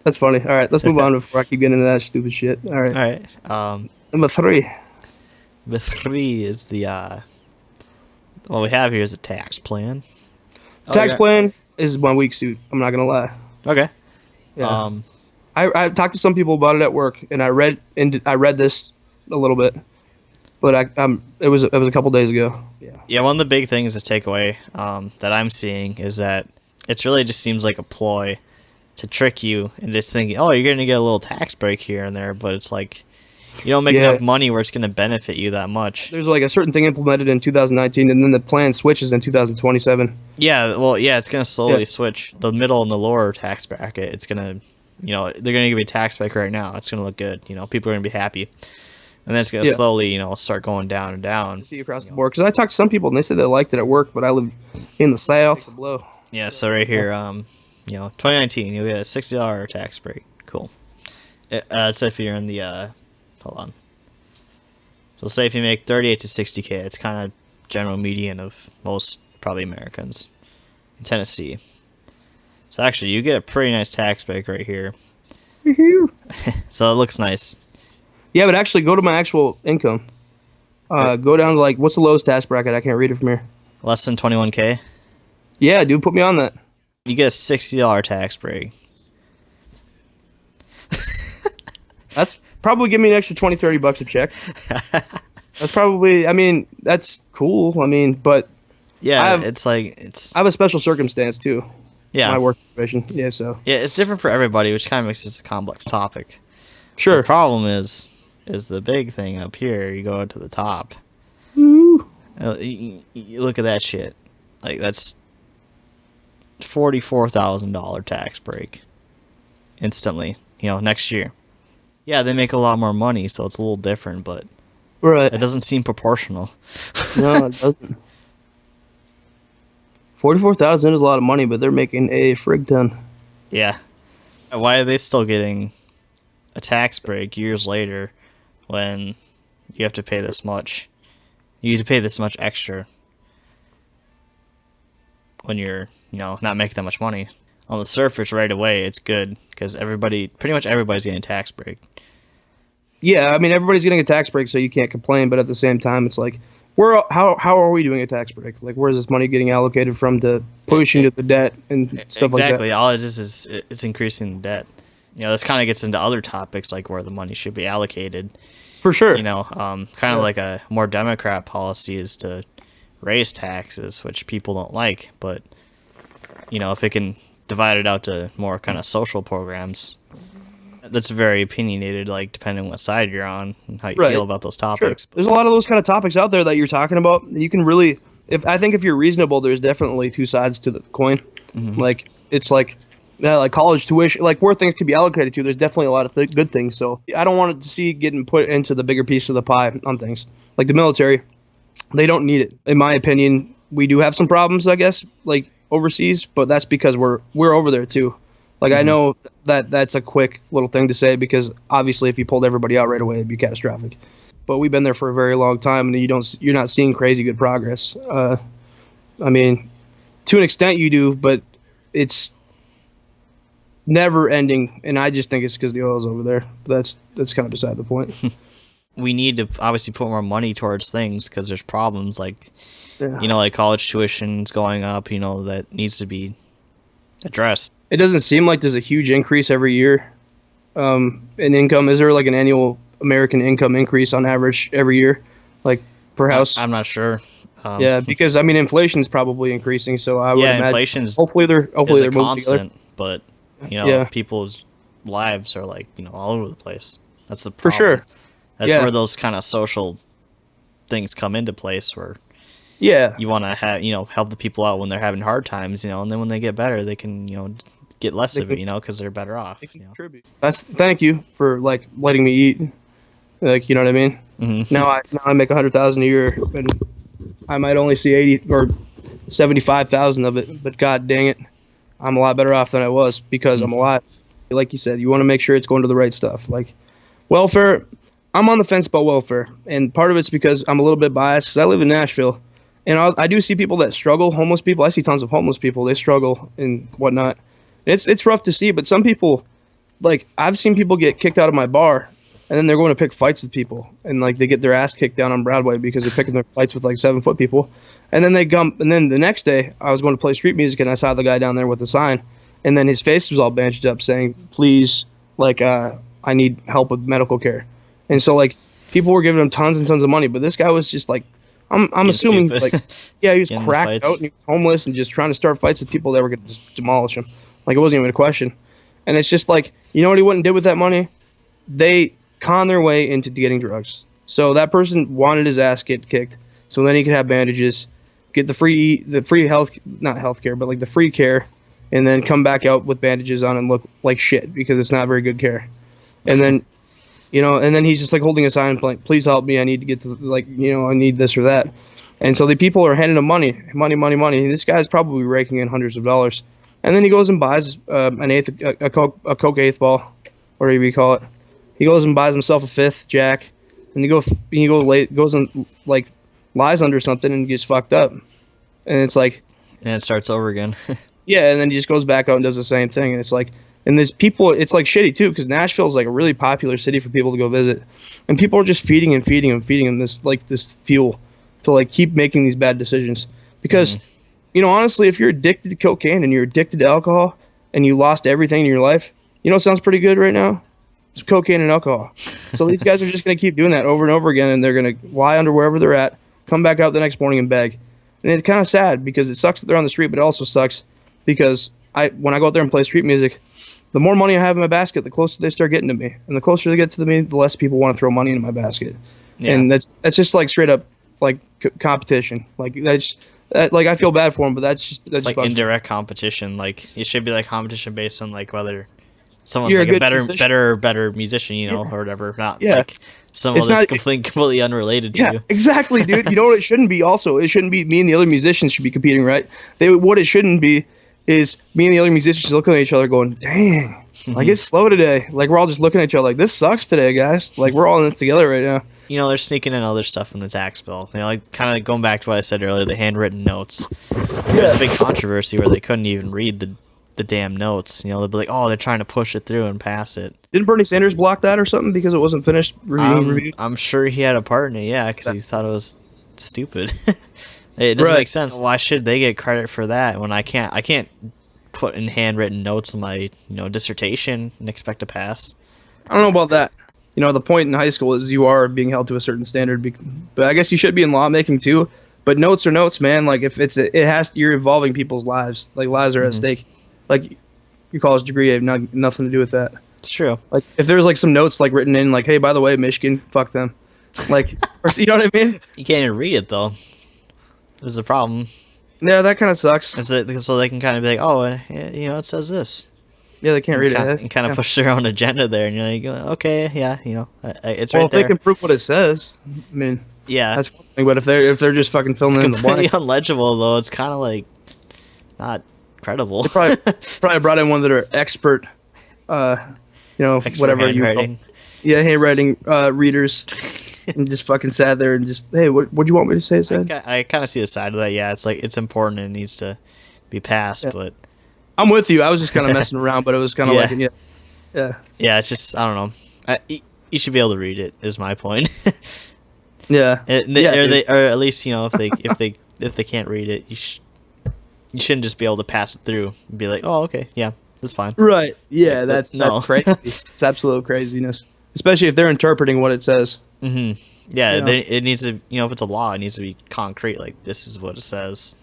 That's funny. All right, let's move on before I keep getting into that stupid shit. All All right. right. Number 3. The 3 is the what we have here is a tax plan. Oh, Tax yeah. plan is my weak suit. I'm not gonna lie. Okay. Yeah. Um, I talked to some people about it at work, and I read this a little bit, but it was a couple days ago. yeah, one of the big things to take away that I'm seeing is that it really just seems like a ploy to trick you into thinking, oh, you're going to get a little tax break here and there, but it's like you don't make enough money where it's going to benefit you that much. There's like a certain thing implemented in 2019, and then the plan switches in 2027. Yeah, well, yeah, it's going to slowly switch. The middle and the lower tax bracket, it's going to, they're going to give you a tax break right now. It's going to look good. People are going to be happy. And then it's going to slowly, start going down and down. See across the board. Because I talked to some people, and they said they liked it at work, but I live in the South. Yeah, so right here, 2019, you'll get a $60 tax break. Cool. That's if you're in the, hold on. So say if you make 38 to 60K, it's kind of general median of most probably Americans in Tennessee. So actually, you get a pretty nice tax break right here. So it looks nice. Yeah, but actually, go to my actual income. Go down to like, what's the lowest tax bracket? I can't read it from here. Less than 21K? Yeah, dude, put me on that. You get a $60 tax break. That's probably give me an extra $20-$30 a check. That's probably, I mean, that's cool. I mean, but yeah, I have a special circumstance too. Yeah, my work situation. Yeah, so yeah, it's different for everybody, which kind of makes it a complex topic. Sure. The problem is the big thing up here. You go to the top. Woo. You look at that shit. Like that's $44,000 tax break instantly. Next year. Yeah, they make a lot more money, so it's a little different, but right. It doesn't seem proportional. No, it doesn't. 44,000 is a lot of money, but they're making a frig ton. Yeah. Why are they still getting a tax break years later when you have to pay this much? You have to pay this much extra when you're, not making that much money. On the surface right away, it's good because pretty much everybody's getting a tax break. Yeah, I mean, everybody's getting a tax break, so you can't complain, but at the same time, it's like, how are we doing a tax break? Like, where's this money getting allocated from to push into the debt and stuff like that? Exactly. All it is it's increasing the debt. This kind of gets into other topics like where the money should be allocated. For sure. Kind of like a more Democrat policy is to raise taxes, which people don't like. But, if it can divide it out to more kind of social programs, that's very opinionated, like depending on what side you're on and how you feel about those topics. Sure. There's a lot of those kind of topics out there that you're talking about. You can really, I think if you're reasonable, there's definitely two sides to the coin. Mm-hmm. Like it's like college tuition, like where things could be allocated to. There's definitely a lot of good things. So I don't want to see getting put into the bigger piece of the pie on things like the military. They don't need it, in my opinion. We do have some problems, I guess, like overseas, but that's because we're over there too. Like, I know that's a quick little thing to say because obviously if you pulled everybody out right away, it'd be catastrophic. But we've been there for a very long time, and you're not seeing crazy good progress. I mean, to an extent you do, but it's never ending, and I just think it's because the oil's over there. But that's kind of beside the point. We need to obviously put more money towards things because there's problems like, like college tuition's going up, that needs to be addressed. It doesn't seem like there's a huge increase every year in income. Is there like an annual American income increase on average every year, like per house? I'm not sure. Yeah, because I mean, inflation's probably increasing, so I would imagine inflation's hopefully they're constant, but people's lives are like all over the place. That's the problem. For sure. That's where those kind of social things come into place, where you want to have help the people out when they're having hard times, and then when they get better, they can get less of it, because they're better off. Thank you for like letting me eat, like, you know what I mean. Mm-hmm. Now I make $100,000 a year, and I might only see 80 or 75,000 of it, but god dang it, I'm a lot better off than I was because I'm alive. Like you said, you want to make sure it's going to the right stuff. Like welfare, I'm on the fence about welfare, and part of it's because I'm a little bit biased because I live in Nashville, and I do see people that struggle, homeless people. I see tons of homeless people. They struggle and whatnot. It's rough to see, but some people, like I've seen people get kicked out of my bar, and then they're going to pick fights with people, and like they get their ass kicked down on Broadway because they're picking their fights with like 7-foot people, and then and then the next day I was going to play street music, and I saw the guy down there with a sign, and then his face was all bandaged up, saying, "Please, like I need help with medical care," and so like people were giving him tons and tons of money, but this guy was just like, I'm assuming stupid. like, yeah, he was Getting in cracked fights. out and he was homeless and just trying to start fights with people that were going to just demolish him. Like it wasn't even a question. And it's just like, you know what he went and did with that money? They con their way into getting drugs. So that person wanted his ass get kicked, so then he could have bandages, get the free health, not health care, but like the free care, and then come back out with bandages on and look like shit because it's not very good care. And then, and then he's just like holding a sign like, "Please help me. I need to get to like, I need this or that." And so the people are handing him money. And this guy's probably raking in hundreds of dollars. And then he goes and buys a Coke eighth ball, whatever you call it. He goes and buys himself a fifth Jack, and goes and like lies under something and gets fucked up. And it's like, And it starts over again. yeah, and then he just goes back out and does the same thing. And it's like, and there's people, it's like shitty too, because Nashville is like a really popular city for people to go visit, and people are just feeding him this fuel to like keep making these bad decisions. Because, honestly, if you're addicted to cocaine and you're addicted to alcohol and you lost everything in your life, it sounds pretty good right now? It's cocaine and alcohol. So these guys are just going to keep doing that over and over again, and they're going to lie under wherever they're at, come back out the next morning and beg. And it's kind of sad because it sucks that they're on the street, but it also sucks because when I go out there and play street music, the more money I have in my basket, the closer they start getting to me. And the closer they get to me, the less people want to throw money into my basket. Yeah. And that's just like straight up like competition. Like like I feel bad for them, but that's like indirect competition. Like it should be like competition based on like whether someone's You're like a better musician, or whatever. Not Yeah. like someone that's completely unrelated to you. Exactly, dude. You know what it shouldn't be also? It shouldn't be me and the other musicians should be competing, right? What it shouldn't be is me and the other musicians looking at each other going, "Dang, like it's slow today." Like we're all just looking at each other like, "This sucks today, guys." Like we're all in this together right now. They're sneaking in other stuff in the tax bill. Like kind of going back to what I said earlier, the handwritten notes. There's a big controversy where they couldn't even read the damn notes. They'd be like, "Oh, they're trying to push it through and pass it." Didn't Bernie Sanders block that or something because it wasn't finished reviewed? I'm sure he had a part in it, yeah, because he thought it was stupid. It doesn't make sense. Why should they get credit for that when I can't put in handwritten notes in my dissertation and expect to pass? I don't know about that. The point in high school is you are being held to a certain standard, but I guess you should be in lawmaking too. But notes are notes, man. Like if you're involving people's lives. Like lives are at stake. Like your college degree have nothing to do with that. It's true. Like if there's like some notes like written in like, "Hey, by the way, Michigan, fuck them," like, or, you know what I mean? You can't even read it though. There's a problem. Yeah, that kind of sucks. So they can kind of be like, "Oh, it says this." Yeah, they can't read it. And kind of push their own agenda there, and you're like, "Okay, yeah, it's right well, if there." they can prove what it says, I mean, yeah, that's one thing. But if they're just fucking filling in the blank, completely unlegible though. It's kind of like not credible. They probably brought in one that are expert, Expert whatever handwriting. Handwriting readers, and just fucking sat there and just, "Hey, what do you want me to say?" I kind of see the side of that. Yeah, it's like it's important and it needs to be passed, but I'm with you. I was just kind of messing around, but it was kind of like, yeah. It's just I don't know. You should be able to read it. Is my point. Yeah. Or at least if they can't read it, you shouldn't just be able to pass it through and be like, "Oh, okay, yeah, that's fine." Right. Yeah, Like, that's no. crazy. It's absolute craziness, especially if they're interpreting what it says. Mm-hmm. Yeah, it needs to. If it's a law, it needs to be concrete. Like this is what it says.